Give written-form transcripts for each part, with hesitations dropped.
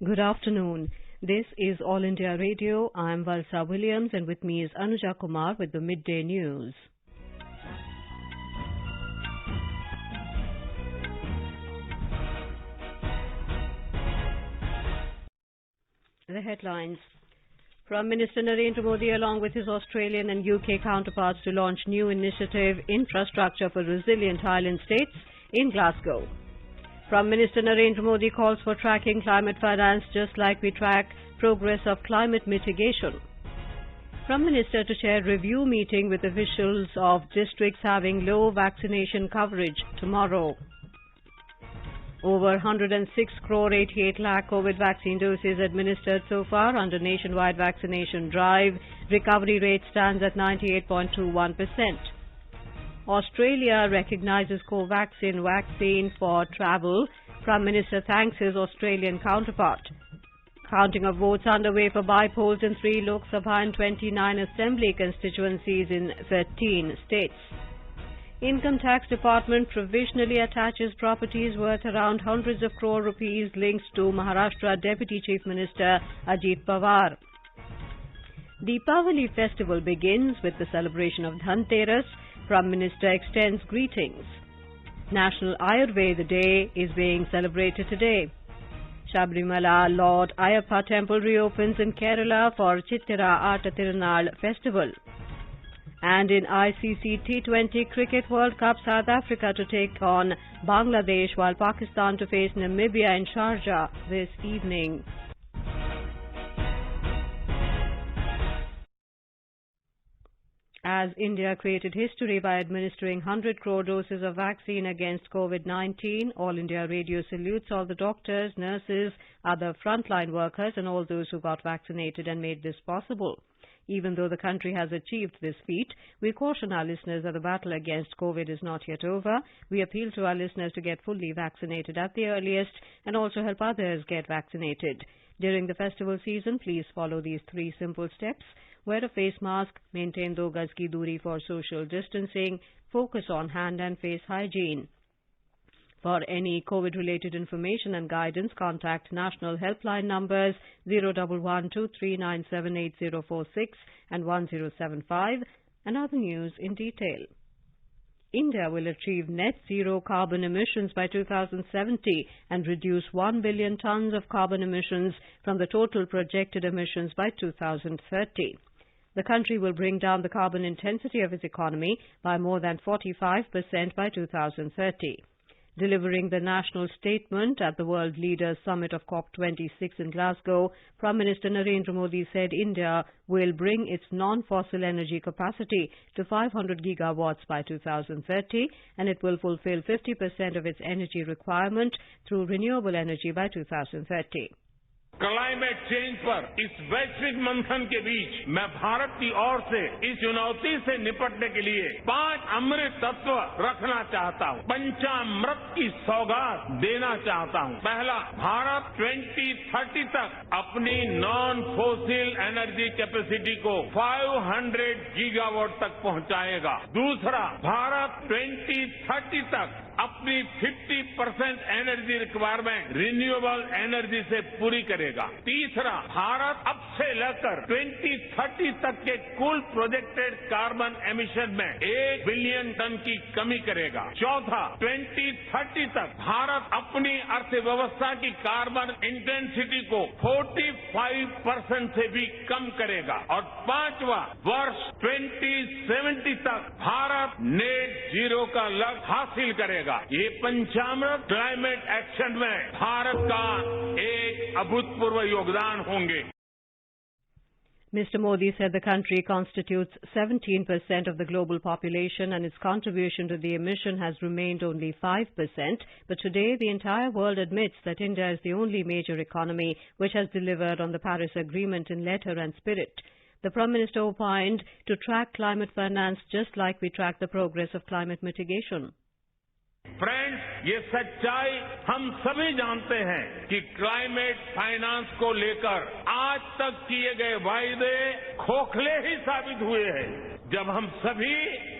Good afternoon. This is All India Radio. I'm Valsa Williams and with me is Anuja Kumar with the Midday News. The headlines. Prime Minister Narendra Modi along with his Australian and UK counterparts to launch new initiative Infrastructure for Resilient Island States in Glasgow. Prime Minister Narendra Modi calls for tracking climate finance just like we track progress of climate mitigation. Prime Minister to chair review meeting with officials of districts having low vaccination coverage tomorrow. Over 106 crore 88 lakh COVID vaccine doses administered so far under nationwide vaccination drive. Recovery rate stands at 98.21%. Australia recognizes Covaxin vaccine for travel. Prime Minister thanks his Australian counterpart. Counting of votes underway for by-polls in 3 Lok Sabha and 29 Assembly constituencies in 13 states. Income Tax Department provisionally attaches properties worth around hundreds of crore rupees linked to Maharashtra Deputy Chief Minister Ajit Pawar. Deepavali festival begins with the celebration of Dhanteras. Prime Minister extends greetings. National Ayurveda Day is being celebrated today. Sabrimala Lord Ayappa Temple reopens in Kerala for Chittira Attathirunal festival. And in ICC T20 Cricket World Cup, South Africa to take on Bangladesh while Pakistan to face Namibia in Sharjah this evening. As India created history by administering 100 crore doses of vaccine against COVID-19, All India Radio salutes all the doctors, nurses, other frontline workers and all those who got vaccinated and made this possible. Even though the country has achieved this feat, we caution our listeners that the battle against COVID is not yet over. We appeal to our listeners to get fully vaccinated at the earliest and also help others get vaccinated. During the festival season, please follow these 3 simple steps. Wear a face mask, maintain 2 gaz ki duri for social distancing, focus on hand and face hygiene. For any COVID-related information and guidance, contact national helpline numbers 011-2397-8046 and 1075. And other news in detail. India will achieve net zero carbon emissions by 2070 and reduce 1 billion tons of carbon emissions from the total projected emissions by 2030. The country will bring down the carbon intensity of its economy by more than 45% by 2030. Delivering the national statement at the World Leaders Summit of COP26 in Glasgow, Prime Minister Narendra Modi said India will bring its non-fossil energy capacity to 500 gigawatts by 2030 and it will fulfill 50% of its energy requirement through renewable energy by 2030. Climate change पर इस वैश्विक मंथन के बीच मैं भारत की ओर से इस चुनौती से निपटने के लिए 5 अमृत तत्व रखना चाहता हूं, पंचामृत की सौगात देना चाहता हूं। पहला, भारत 2030 तक अपनी नॉन फोसिल एनर्जी कैपेसिटी को 500 गीगावाट तक पहुंचाएगा। दूसरा, भारत 2030 तक अपनी 50% एनर्जी रिक्वायरमेंट रिन्यूएबल एनर्जी से पूरी करेगा। तीसरा, भारत अब से लेकर 2030 तक के कुल प्रोजेक्टेड कार्बन एमिशन में 1 बिलियन टन की कमी करेगा। चौथा, 2030 तक भारत अपनी अर्थव्यवस्था की कार्बन इंटेंसिटी को 45% से भी कम करेगा। और पांचवा, वर्ष 2070 तक भारत नेट जीरो का लक्ष्य हासिल करेगा। ये पंचामृत क्लाइमेट एक्शन में भारत का एक अभूतपूर्व योगदान होंगे। Mr. Modi said the country constitutes 17% of the global population and its contribution to the emission has remained only 5%. But today, the entire world admits that India is the only major economy which has delivered on the Paris Agreement in letter and spirit. The Prime Minister opined to track climate finance just like we track the progress of climate mitigation. Friends, ये सच्चाई हम सभी जानते हैं कि climate finance को लेकर आज तक किए गए वायदे खोखले ही साबित हुए हैं। जब हम सभी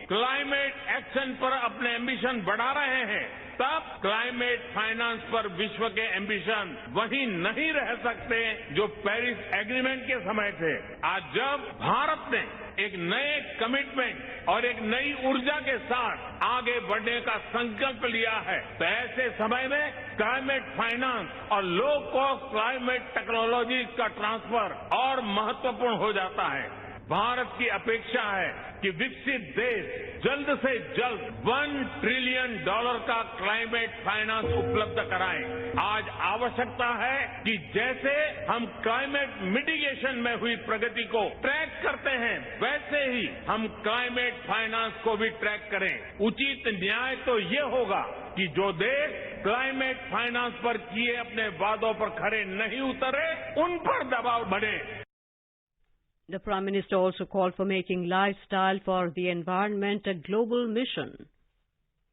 क्लाइमेट एक्शन पर अपने एम्बिशन बढ़ा रहे हैं, तब क्लाइमेट फाइनेंस पर विश्व के एम्बिशन वही नहीं रह सकते जो पेरिस एग्रीमेंट के समय थे। आज जब भारत ने एक नए कमिटमेंट और एक नई ऊर्जा के साथ आगे बढ़ने का संकल्प लिया है, तो ऐसे समय में क्लाइमेट फाइनेंस और लो कॉस्ट क्लाइमेट टेक्नोलॉजी का ट्रांसफर और महत्वपूर्ण हो जाता है। भारत की अपेक्षा है कि विकसित देश जल्द से जल्द $1 ट्रिलियन का क्लाइमेट फाइनेंस उपलब्ध कराएं। आज आवश्यकता है कि जैसे हम क्लाइमेट मिटिगेशन में हुई प्रगति को ट्रैक करते हैं, वैसे ही हम क्लाइमेट फाइनेंस को भी ट्रैक करें। उचित न्याय तो ये होगा कि जो देश क्लाइमेट फाइनेंस पर किए अपने वादों पर खरे नहीं उतरे, उन पर दबाव बढ़े। The Prime Minister also called for making lifestyle for the environment a global mission.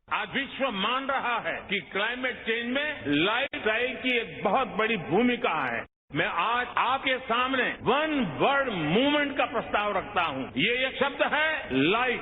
आज विश्व मान रहा है कि क्लाइमेट चेंज में लाइफस्टाइल की एक बहुत बड़ी भूमिका है। मैं आज आपके सामने वन वर्ल्ड मूवमेंट का प्रस्ताव रखता हूं। ये एक शब्द है लाइफ,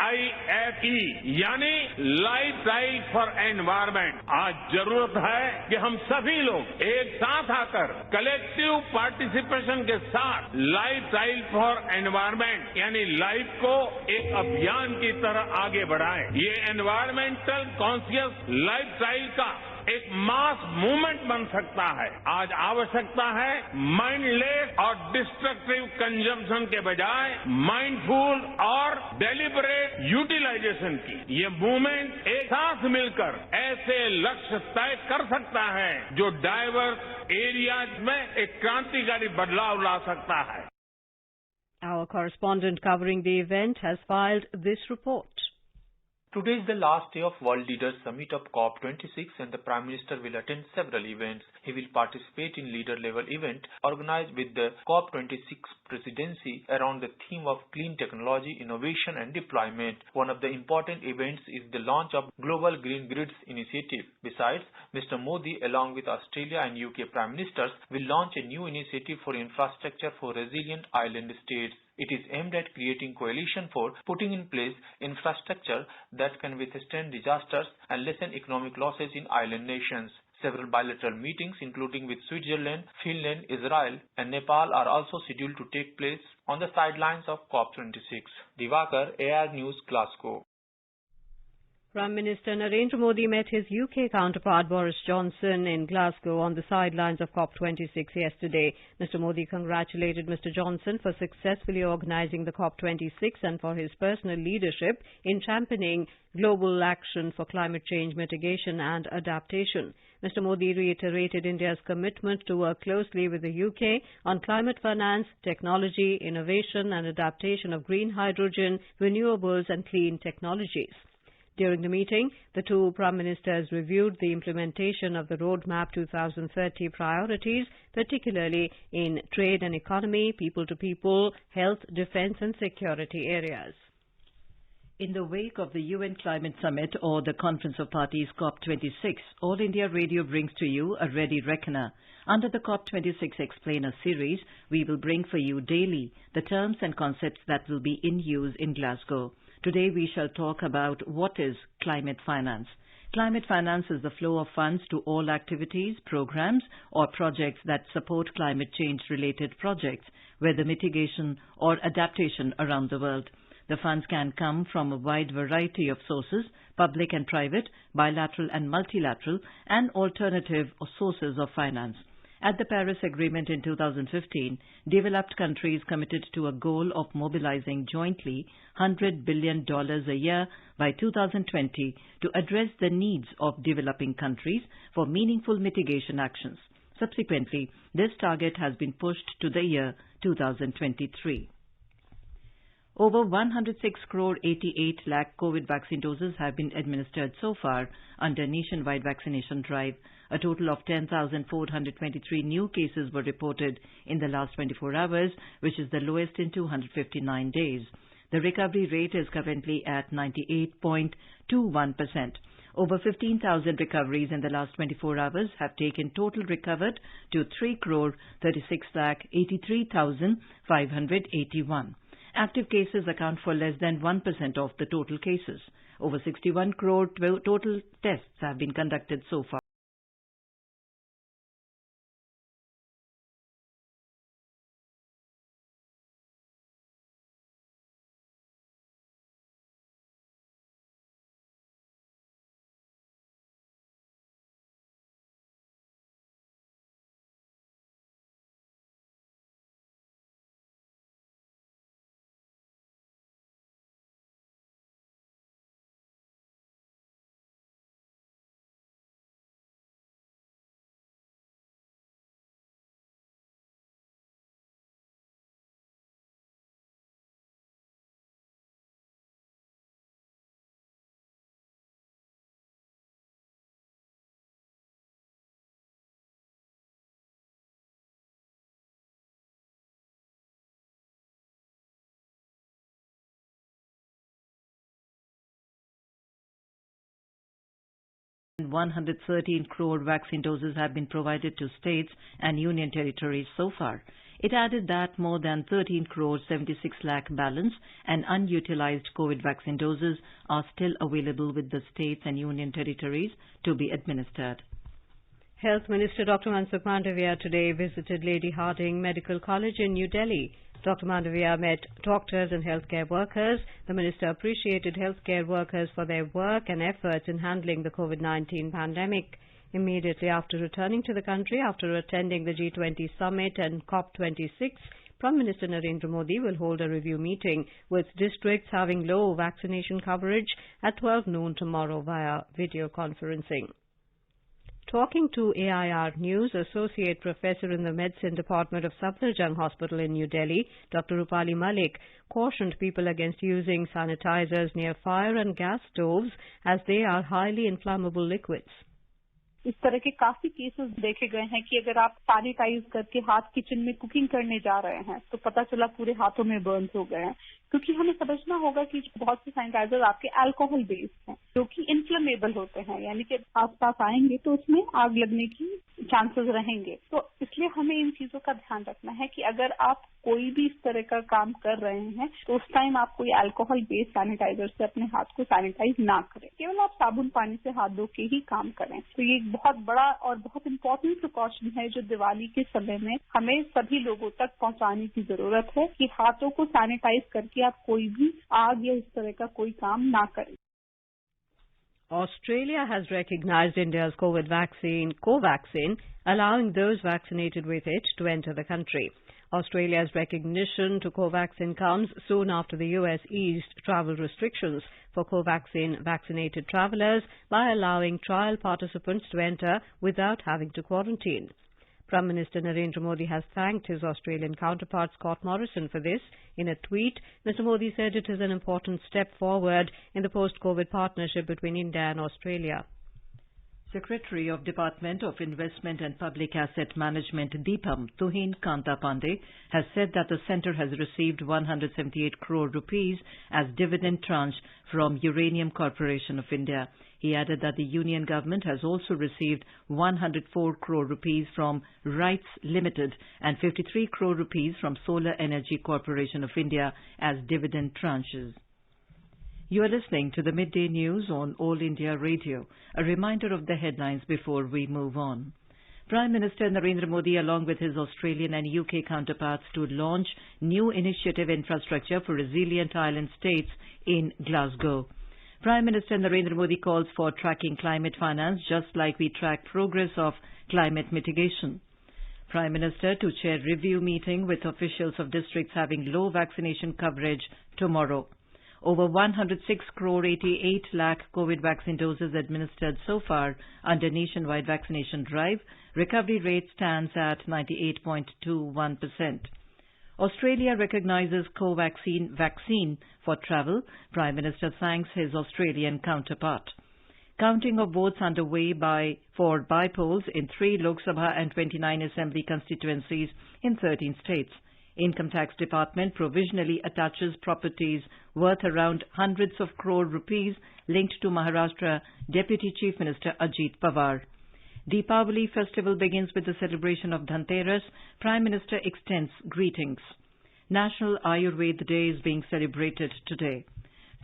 LIFE, यानी लाइफस्टाइल फॉर एनवायरमेंट। आज जरूरत है कि हम सभी लोग एक साथ आकर कलेक्टिव पार्टिसिपेशन के साथ लाइफस्टाइल फॉर एनवायरमेंट यानी लाइफ को एक अभियान की तरह आगे बढ़ाएं। ये एनवायरमेंटल कॉन्शियस लाइफस्टाइल का एक मास मूवमेंट बन सकता है। आज आवश्यकता है माइंडलेस और डिस्ट्रक्टिव कंजम्पशन के बजाय माइंडफुल और डेलिबरेट यूटिलाइजेशन की। ये मूवमेंट एक साथ मिलकर ऐसे लक्ष्य तय कर सकता है जो डाइवर्स एरियाज में एक क्रांतिकारी बदलाव ला सकता है। Our correspondent covering the event has filed this report. Today is the last day of World Leaders Summit of COP26 and the Prime Minister will attend several events. He will participate in leader-level event organized with the COP26 presidency around the theme of clean technology, innovation and deployment. One of the important events is the launch of Global Green Grids Initiative. Besides, Mr. Modi along with Australia and UK Prime Ministers will launch a new initiative for infrastructure for resilient island states. It is aimed at creating coalition for putting in place infrastructure that can withstand disasters and lessen economic losses in island nations. Several bilateral meetings, including with Switzerland, Finland, Israel, and Nepal, are also scheduled to take place on the sidelines of COP26. Divakar, AR News, Glasgow. Prime Minister Narendra Modi met his UK counterpart Boris Johnson in Glasgow on the sidelines of COP26 yesterday. Mr. Modi congratulated Mr. Johnson for successfully organising the COP26 and for his personal leadership in championing global action for climate change mitigation and adaptation. Mr. Modi reiterated India's commitment to work closely with the UK on climate finance, technology, innovation and adaptation of green hydrogen, renewables and clean technologies. During the meeting, the two Prime Ministers reviewed the implementation of the Roadmap 2030 priorities, particularly in trade and economy, people-to-people, health, defence and security areas. In the wake of the UN Climate Summit or the Conference of Parties COP26, All India Radio brings to you a Ready Reckoner. Under the COP26 Explainer series, we will bring for you daily the terms and concepts that will be in use in Glasgow. Today we shall talk about what is climate finance. Climate finance is the flow of funds to all activities, programs or projects that support climate change related projects, whether mitigation or adaptation around the world. The funds can come from a wide variety of sources, public and private, bilateral and multilateral, and alternative sources of finance. At the Paris Agreement in 2015, developed countries committed to a goal of mobilizing jointly $100 billion a year by 2020 to address the needs of developing countries for meaningful mitigation actions. Subsequently, this target has been pushed to the year 2023. Over 106 crore 88 lakh COVID vaccine doses have been administered so far under nationwide vaccination drive. A total of 10,423 new cases were reported in the last 24 hours, which is the lowest in 259 days. The recovery rate is currently at 98.21%. Over 15,000 recoveries in the last 24 hours have taken total recovered to 3 crore 36 lakh 83,581. Active cases account for less than 1% of the total cases. Over 61 crore total tests have been conducted so far. And 113 crore vaccine doses have been provided to states and union territories so far. It added that more than 13 crore 76 lakh balance and unutilized COVID vaccine doses are still available with the states and union territories to be administered. Health Minister Dr. Mansukh Mandavia today visited Lady Hardinge Medical College in New Delhi. Dr. Mandavia met doctors and healthcare workers. The minister appreciated healthcare workers for their work and efforts in handling the COVID-19 pandemic. Immediately after returning to the country, after attending the G20 summit and COP26, Prime Minister Narendra Modi will hold a review meeting with districts having low vaccination coverage at 12 noon tomorrow via video conferencing. Talking to AIR News, Associate Professor in the Medicine Department of Safdarjung Hospital in New Delhi, Dr. Rupali Malik, cautioned people against using sanitizers near fire and gas stoves as they are highly inflammable liquids. इस तरह के काफी cases देखे गए हैं कि अगर आप सैनिटाइज करके हाथ किचन में कुकिंग करने जा रहे हैं तो पता चला पूरे हाथों में बर्न्स हो गए हैं, क्योंकि हमें समझना होगा कि बहुत से सैनिटाइजर आपके अल्कोहल बेस्ड हैं जो कि इन्फ्लेमेबल होते हैं, यानी कि आसपास आएंगे तो उसमें आग लगने की चांसेस रहेंगे। तो इसलिए हमें इन चीजों का ध्यान रखना है कि अगर आप कोई भी इस तरह का काम कर रहे हैं तो उस टाइम आप कोई अल्कोहल बेस्ड सैनिटाइजर से अपने हाथ को सैनिटाइज ना करें, केवल आप साबुन पानी से हाथ धो के ही काम करें। तो ये एक बहुत बड़ा और बहुत इंपॉर्टेंट प्रिकॉशन है जो दिवाली के समय में हमें सभी लोगों तक पहुंचाने की जरूरत है कि हाथों को सैनिटाइज करके आप कोई भी आग या इस तरह का कोई काम ना करें। Australia has recognized India's COVID vaccine, Covaxin, allowing those vaccinated with it to enter the country. Australia's recognition to Covaxin comes soon after the US eased travel restrictions for Covaxin vaccinated travellers by allowing trial participants to enter without having to quarantine. Prime Minister Narendra Modi has thanked his Australian counterpart Scott Morrison for this. In a tweet, Mr. Modi said it is an important step forward in the post-COVID partnership between India and Australia. Secretary of Department of Investment and Public Asset Management, DIPAM, Tuhin Kanta Pandey, has said that the centre has received 178 crore rupees as dividend tranche from Uranium Corporation of India. He added that the Union Government has also received 104 crore rupees from Rights Limited and 53 crore rupees from Solar Energy Corporation of India as dividend tranches. You are listening to the Midday News on All India Radio. A reminder of the headlines before we move on. Prime Minister Narendra Modi, along with his Australian and UK counterparts, to launch new initiative infrastructure for resilient island states in Glasgow. Prime Minister Narendra Modi calls for tracking climate finance just like we track progress of climate mitigation. Prime Minister to chair review meeting with officials of districts having low vaccination coverage tomorrow. Over 106 crore 88 lakh COVID vaccine doses administered so far under nationwide vaccination drive. Recovery rate stands at 98.21%. Australia recognises Covaxin vaccine for travel. Prime Minister thanks his Australian counterpart. Counting of votes underway for by-polls in 3 Lok Sabha and 29 Assembly constituencies in 13 states. Income Tax Department provisionally attaches properties worth around hundreds of crore rupees linked to Maharashtra Deputy Chief Minister Ajit Pawar. Deepavali festival begins with the celebration of Dhanteras. Prime Minister extends greetings. National Ayurveda Day is being celebrated today.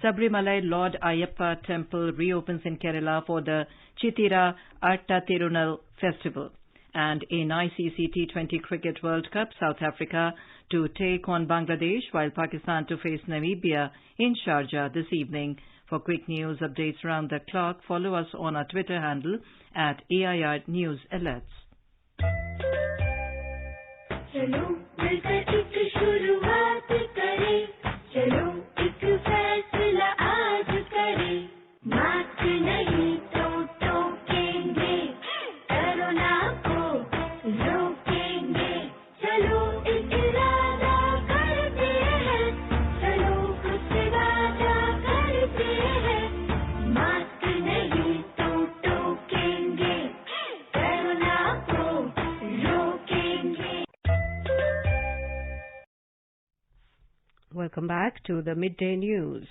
Sabarimala Lord Ayyappa Temple reopens in Kerala for the Chitira Atta Tirunal Festival. And in ICC T20 Cricket World Cup, South Africa to take on Bangladesh, while Pakistan to face Namibia in Sharjah this evening. For quick news updates around the clock, follow us on our Twitter handle at AIR News Alerts. चलो मिलकर एक शुरुआत करें, चलो एक फैसला आज करें, मास्क नहीं तो टोकेंगे, कोरोना को रोकेंगे, चलो एक इरादा करते हैं, चलो कुछ वादा करते हैं, मास्क नहीं तो टोकेंगे, कोरोना को रोकेंगे. Welcome back to the Midday News.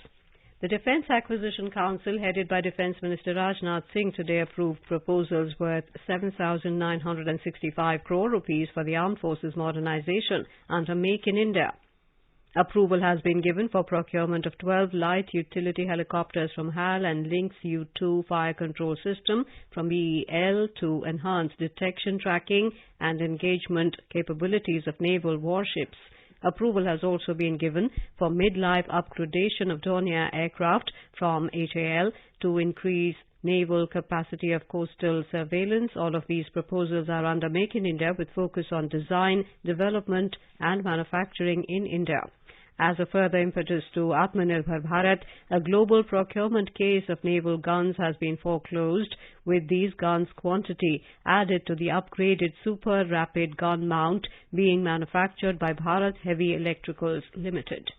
The Defence Acquisition Council, headed by Defence Minister Rajnath Singh, today approved proposals worth 7,965 crore rupees for the Armed Forces modernisation under Make in India. Approval has been given for procurement of 12 light utility helicopters from HAL and Lynx U-2 fire control system from BEL to enhance detection, tracking and engagement capabilities of naval warships. Approval has also been given for mid-life upgradation of Dornier aircraft from HAL to increase naval capacity of coastal surveillance. All of these proposals are under Make in India with focus on design, development and manufacturing in India. As a further impetus to Atmanirbhar Bharat, a global procurement case of naval guns has been foreclosed, with these guns' quantity added to the upgraded Super Rapid Gun Mount being manufactured by Bharat Heavy Electricals Limited.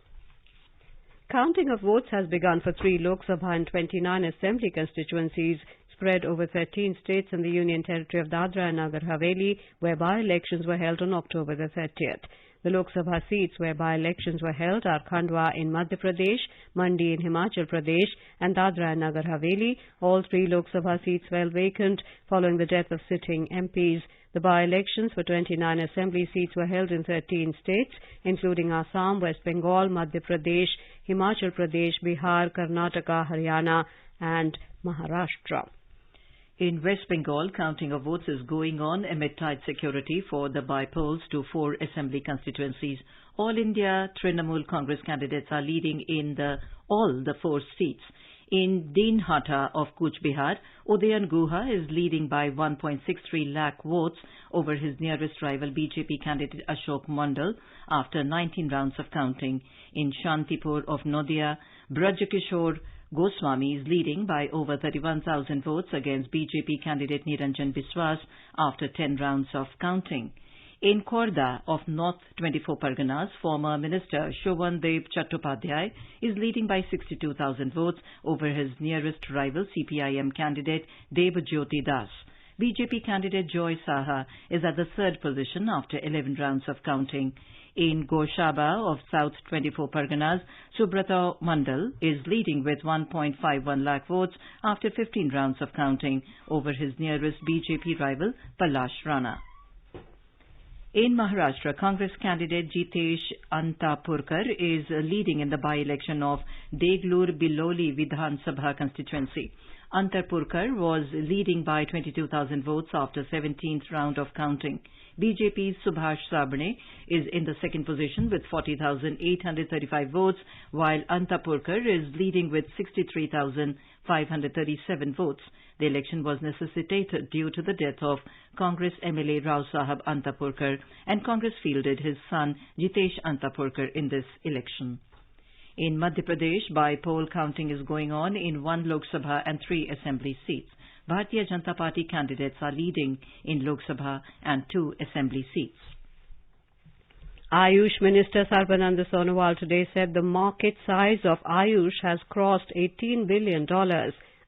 Counting of votes has begun for 3 Lok Sabha and 29 Assembly constituencies spread over 13 states and the Union Territory of Dadra and Nagar Haveli, where by-elections were held on October the 30th. The Lok Sabha seats where by-elections were held are Khandwa in Madhya Pradesh, Mandi in Himachal Pradesh and Dadra and Nagar Haveli. All 3 Lok Sabha seats fell vacant following the death of sitting MPs. The by-elections for 29 assembly seats were held in 13 states, including Assam, West Bengal, Madhya Pradesh, Himachal Pradesh, Bihar, Karnataka, Haryana and Maharashtra. In West Bengal, counting of votes is going on amid tight security for the by-polls to 4 assembly constituencies. All India Trinamool Congress candidates are leading in all the 4 seats. In Dinhata of Cooch Behar, Udayan Guha is leading by 1.63 lakh votes over his nearest rival BJP candidate Ashok Mandal after 19 rounds of counting. In Shantipur of Nodia, Brajakishore Goswami is leading by over 31,000 votes against BJP candidate Niranjan Biswas after 10 rounds of counting. In Khordha of North 24 Parganas, former Minister Shovan Dev Chattopadhyay is leading by 62,000 votes over his nearest rival CPIM candidate Deb Jyoti Das. BJP candidate Joy Saha is at the 3rd position after 11 rounds of counting. In Goshaba of South 24 Parganas, Subrata Mandal is leading with 1.51 lakh votes after 15 rounds of counting over his nearest BJP rival Palash Rana. In Maharashtra, Congress candidate Jitesh Antapurkar is leading in the by-election of Deglur Biloli Vidhan Sabha constituency. Antapurkar was leading by 22,000 votes after 17th round of counting. BJP's Subhash Sabne is in the 2nd position with 40,835 votes, while Antapurkar is leading with 63,537 votes. The election was necessitated due to the death of Congress MLA Rao Sahab Antapurkar, and Congress fielded his son Jitesh Antapurkar in this election. In Madhya Pradesh, by-poll counting is going on in 1 Lok Sabha and 3 assembly seats. Bharatiya Janata Party candidates are leading in Lok Sabha and 2 assembly seats. Ayush Minister Sarbananda Sonowal today said the market size of Ayush has crossed $18 billion.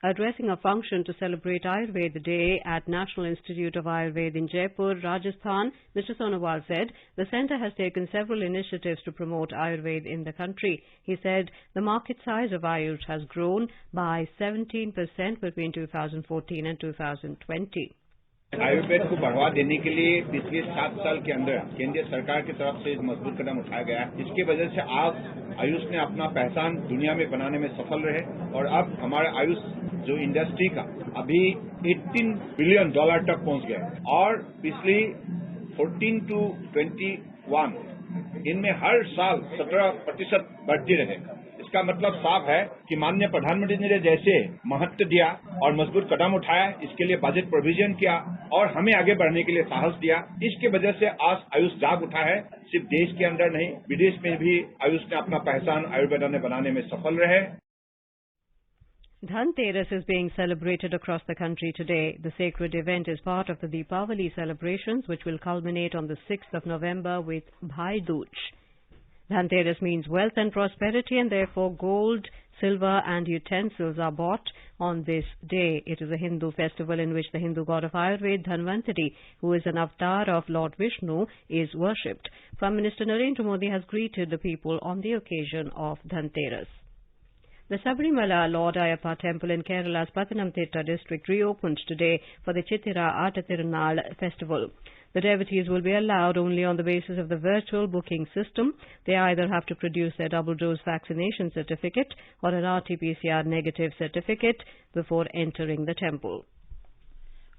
Addressing a function to celebrate Ayurveda Day at National Institute of Ayurveda in Jaipur, Rajasthan, Mr. Sonowal said the centre has taken several initiatives to promote Ayurveda in the country. He said the market size of Ayush has grown by 17% between 2014 and 2020. Ayurveda को बढ़ावा देने के लिए पिछले 7 साल के अंदर केंद्रीय सरकार की तरफ से एक मजबूत कदम उठाया गया है। इसकी वजह से आज आयुष ने अपना पहचान दुनिया में बनाने में सफल रहे और अब हमारा आयुष जो इंडस्ट्री का अभी $18 बिलियन तक पहुंच गया और पिछली 14 to 21 इनमें हर साल 17% बढ़ती रहेगा। इसका मतलब साफ है कि माननीय प्रधानमंत्री ने जैसे महत्व दिया और मजबूत कदम उठाया, इसके लिए बजट प्रोविजन किया और हमें आगे बढ़ने के लिए साहस दिया। इसकी वजह से आज आयुष जाग उठा है। सिर्फ देश के अंदर नहीं, विदेश में भी आयुष ने अपना पहचान आयुर्वेदा ने बनाने में सफल रहे। Dhanteras is being celebrated across the country today. The sacred event is part of the Deepavali celebrations, which will culminate on the 6th of November with Bhai Dooj. Dhanteras means wealth and prosperity, and therefore gold, silver and utensils are bought on this day. It is a Hindu festival in which the Hindu god of Ayurveda, Dhanvantari, who is an avatar of Lord Vishnu, is worshipped. Prime Minister Narendra Modi has greeted the people on the occasion of Dhanteras. The Sabarimala Lord Ayappa temple in Kerala's Pathanamthitta district reopened today for the Chittira Attathirunal festival. The devotees will be allowed only on the basis of the virtual booking system. They either have to produce their double-dose vaccination certificate or an RT-PCR negative certificate before entering the temple.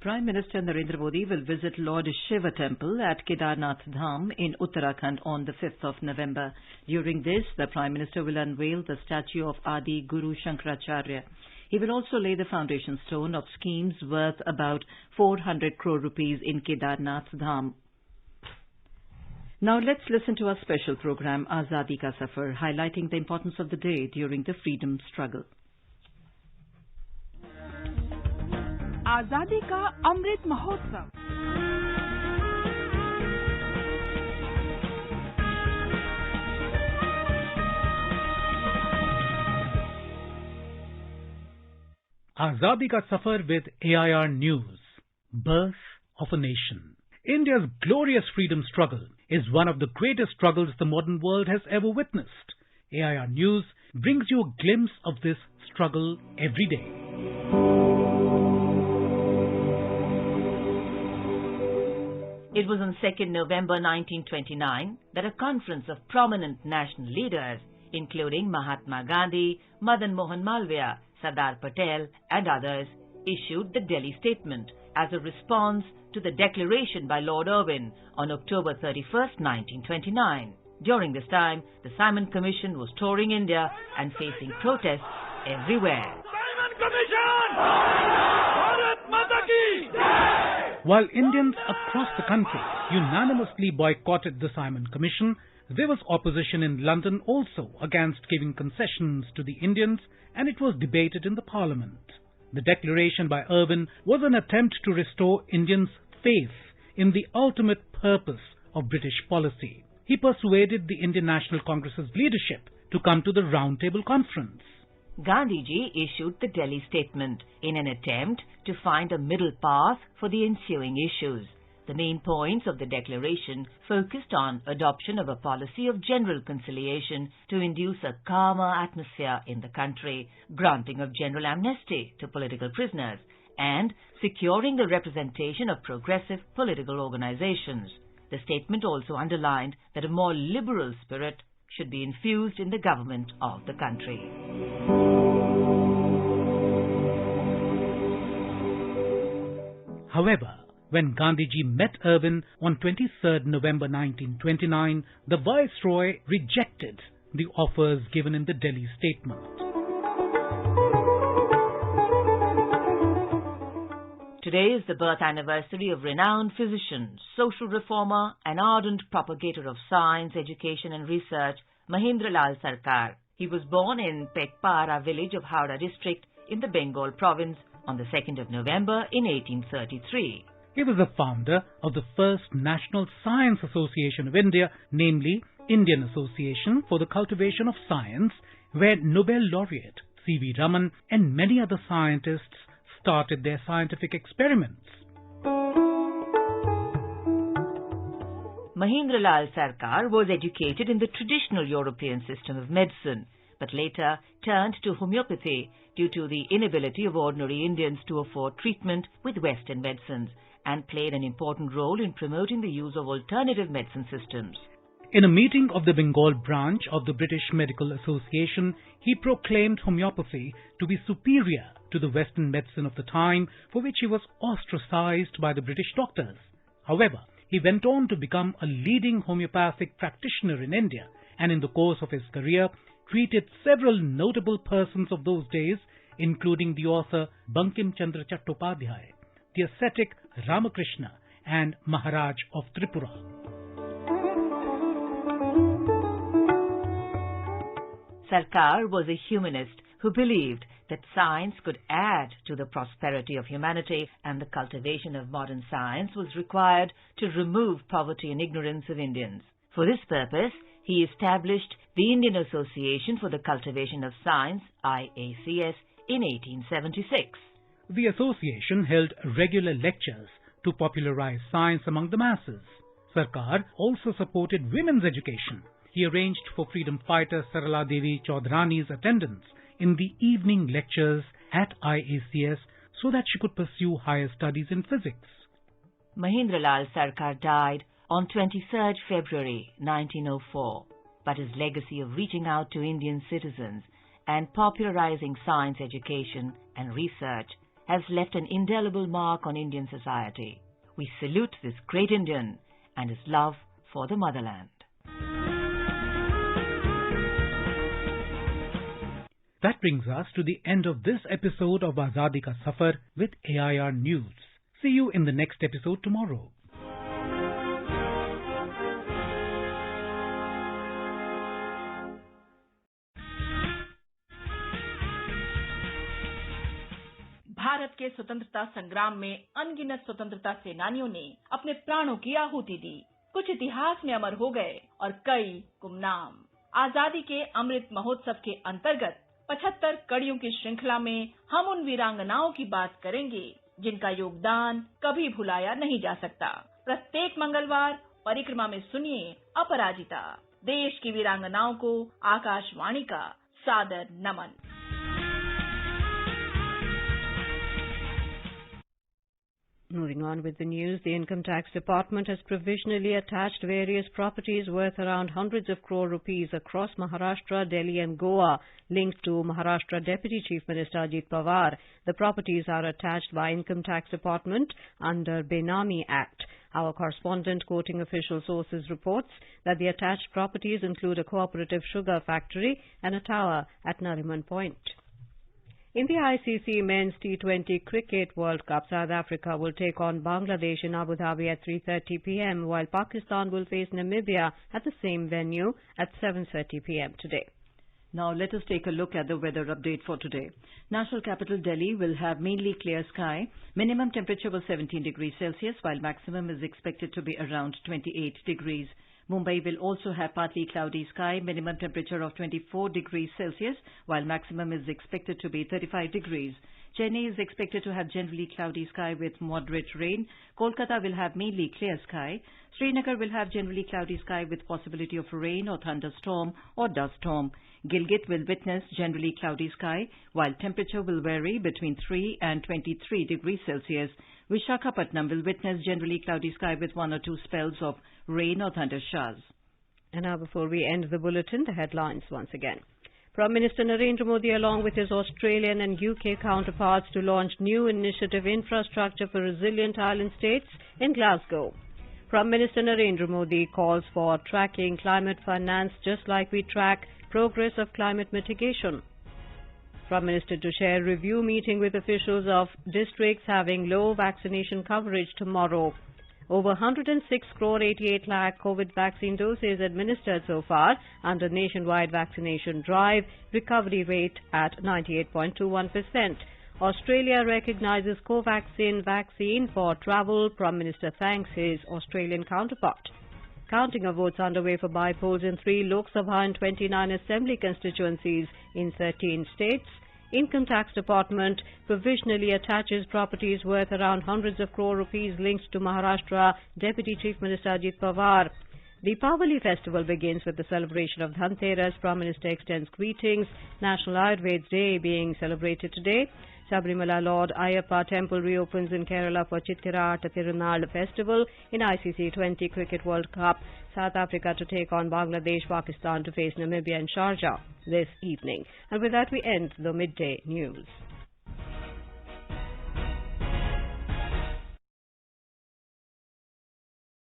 Prime Minister Narendra Modi will visit Lord Shiva Temple at Kedarnath Dham in Uttarakhand on the 5th of November. During this, the Prime Minister will unveil the statue of Adi Guru Shankaracharya. He will also lay the foundation stone of schemes worth about 400 crore rupees in Kedarnath Dham. Now let's listen to our special program Azadi Ka Safar, highlighting the importance of the day during the freedom struggle. आजादी का Amrit Mahotsav. Azadi Ka Safar with AIR News. Birth of a Nation. India's glorious freedom struggle is one of the greatest struggles the modern world has ever witnessed. AIR News brings you a glimpse of this struggle every day. It was on 2nd November 1929 that a conference of prominent national leaders, including Mahatma Gandhi, Madan Mohan Malviya, Sardar Patel and others, issued the Delhi Statement as a response to the declaration by Lord Irwin on October 31st, 1929. During this time, the Simon Commission was touring India and facing protests everywhere. Simon Commission! Bharat Mata Ki Jai! While Indians across the country unanimously boycotted the Simon Commission, there was opposition in London also against giving concessions to the Indians, and it was debated in the Parliament. The declaration by Irwin was an attempt to restore Indians' faith in the ultimate purpose of British policy. He persuaded the Indian National Congress's leadership to come to the Round Table Conference. Gandhiji issued the Delhi Statement in an attempt to find a middle path for the ensuing issues. The main points of the declaration focused on adoption of a policy of general conciliation to induce a calmer atmosphere in the country, granting of general amnesty to political prisoners, and securing the representation of progressive political organizations. The statement also underlined that a more liberal spirit should be infused in the government of the country. However, when Gandhiji met Irwin on 23rd November 1929, the Viceroy rejected the offers given in the Delhi Statement. Today is the birth anniversary of renowned physician, social reformer and ardent propagator of science, education and research, Mahendralal Sarkar. He was born in Pekpara village of Howrah district in the Bengal province on the 2nd of November in 1833. He was the founder of the first National Science Association of India, namely Indian Association for the Cultivation of Science, where Nobel laureate C.V. Raman and many other scientists started their scientific experiments. Mahendralal Sarkar was educated in the traditional European system of medicine, but later turned to homeopathy due to the inability of ordinary Indians to afford treatment with Western medicines, and played an important role in promoting the use of alternative medicine systems. In a meeting of the Bengal branch of the British Medical Association, he proclaimed homeopathy to be superior to the Western medicine of the time, for which he was ostracized by the British doctors. However, he went on to become a leading homeopathic practitioner in India, and in the course of his career treated several notable persons of those days, including the author Bankim Chandra Chattopadhyay, the ascetic Ramakrishna, and Maharaj of Tripura. Sarkar was a humanist who believed that science could add to the prosperity of humanity, and the cultivation of modern science was required to remove poverty and ignorance of Indians. For this purpose, he established the Indian Association for the Cultivation of Science, IACS, in 1876. The association held regular lectures to popularize science among the masses. Sarkar also supported women's education. He arranged for freedom fighter Sarala Devi Chaudhrani's attendance in the evening lectures at IACS so that she could pursue higher studies in physics. Mahendralal Sarkar died on 23rd February 1904, but his legacy of reaching out to Indian citizens and popularizing science education and research has left an indelible mark on Indian society. We salute this great Indian and his love for the motherland. That brings us to the end of this episode of Azadi Ka Safar with AIR News. See you in the next episode tomorrow. Bharat के स्वतंत्रता संग्राम में अनगिनत स्वतंत्रता सेनानियों ने अपने प्राणों की आहुति दी। कुछ इतिहास में अमर हो गए और कई गुमनाम। आजादी के अमृत महोत्सव के अंतर्गत 75 कड़ियों की श्रृंखला में हम उन वीरांगनाओं की बात करेंगे जिनका योगदान कभी भुलाया नहीं जा सकता। प्रत्येक मंगलवार परिक्रमा में सुनिए अपराजिता, देश की वीरांगनाओं को आकाशवाणी का सादर नमन। Moving on with the news, the Income Tax Department has provisionally attached various properties worth around hundreds of crore rupees across Maharashtra, Delhi and Goa, linked to Maharashtra Deputy Chief Minister Ajit Pawar. The properties are attached by Income Tax Department under Benami Act. Our correspondent, quoting official sources, reports that the attached properties include a cooperative sugar factory and a tower at Nariman Point. In the ICC Men's T20 Cricket World Cup, South Africa will take on Bangladesh in Abu Dhabi at 3:30 p.m., while Pakistan will face Namibia at the same venue at 7:30 p.m. today. Now let us take a look at the weather update for today. National capital Delhi will have mainly clear sky. Minimum temperature was 17 degrees Celsius, while maximum is expected to be around 28 degrees. Mumbai will also have partly cloudy sky, minimum temperature of 24 degrees Celsius, while maximum is expected to be 35 degrees. Chennai is expected to have generally cloudy sky with moderate rain. Kolkata will have mainly clear sky. Srinagar will have generally cloudy sky with possibility of rain or thunderstorm or dust storm. Gilgit will witness generally cloudy sky, while temperature will vary between 3 and 23 degrees Celsius. Visakhapatnam will witness generally cloudy sky with 1 or 2 spells of rain or thunder showers. And now, before we end the bulletin, the headlines once again. Prime Minister Narendra Modi, along with his Australian and UK counterparts, to launch new initiative Infrastructure for Resilient Island States in Glasgow. Prime Minister Narendra Modi calls for tracking climate finance just like we track progress of climate mitigation. Prime Minister to share review meeting with officials of districts having low vaccination coverage tomorrow. Over 106 crore 88 lakh COVID vaccine doses administered so far under nationwide vaccination drive, recovery rate at 98.21%. Australia recognizes Covaxin vaccine for travel. Prime Minister thanks his Australian counterpart. Counting of votes underway for by-polls in 3 Lok Sabha and 29 Assembly constituencies in 13 states. Income Tax Department provisionally attaches properties worth around hundreds of crore rupees linked to Maharashtra Deputy Chief Minister Ajit Pawar. The Deepavali festival begins with the celebration of Dhanteras. Prime Minister extends greetings. National Ayurveda Day being celebrated today. Sabrimala Lord Ayyappa Temple reopens in Kerala for Chittira Tirunal Festival. In ICC 20 Cricket World Cup, South Africa to take on Bangladesh, Pakistan to face Namibia and Sharjah this evening. And with that we end the midday news.